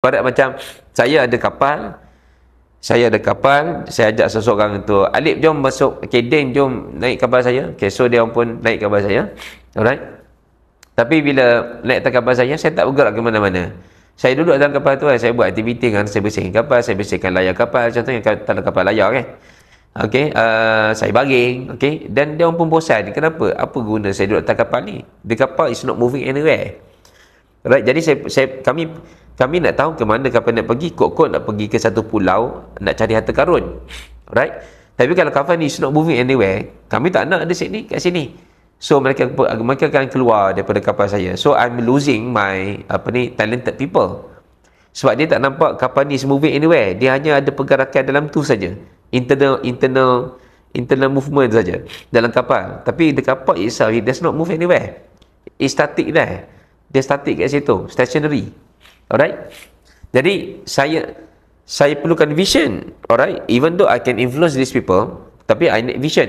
Ibarat macam saya ada kapal, saya ajak seseorang tu, Alip jom masuk, okay, Den jom naik kapal saya, okay, so dia pun naik kapal saya, alright. Tapi bila naik atas kapal saya tak bergerak ke mana-mana. Saya duduk dalam kapal tu, saya buat aktiviti kan, saya bersihkan kapal, saya bersihkan layar kapal, contohnya dalam kapal layar kan. Okey, saya baring, okey, dan dia pun bosan. Kenapa? Apa guna saya duduk atas kapal ni? The kapal is not moving anywhere. Right, jadi kami nak tahu ke mana kapal nak pergi, kot-kot nak pergi ke satu pulau, nak cari harta karun. Right? Tapi kalau kapal ni is not moving anywhere, kami tak nak ada kat sini. So mereka akan keluar daripada kapal saya. So I'm losing my talented people. Sebab dia tak nampak kapal ni is moving anywhere. Dia hanya ada pergerakan dalam tu saja. Internal movement saja dalam kapal. Tapi the kapal itself, it does not move anywhere. It's static there. Dia static kat situ, stationary. Alright? Jadi saya perlukan vision. Alright? Even though I can influence these people, tapi I need vision.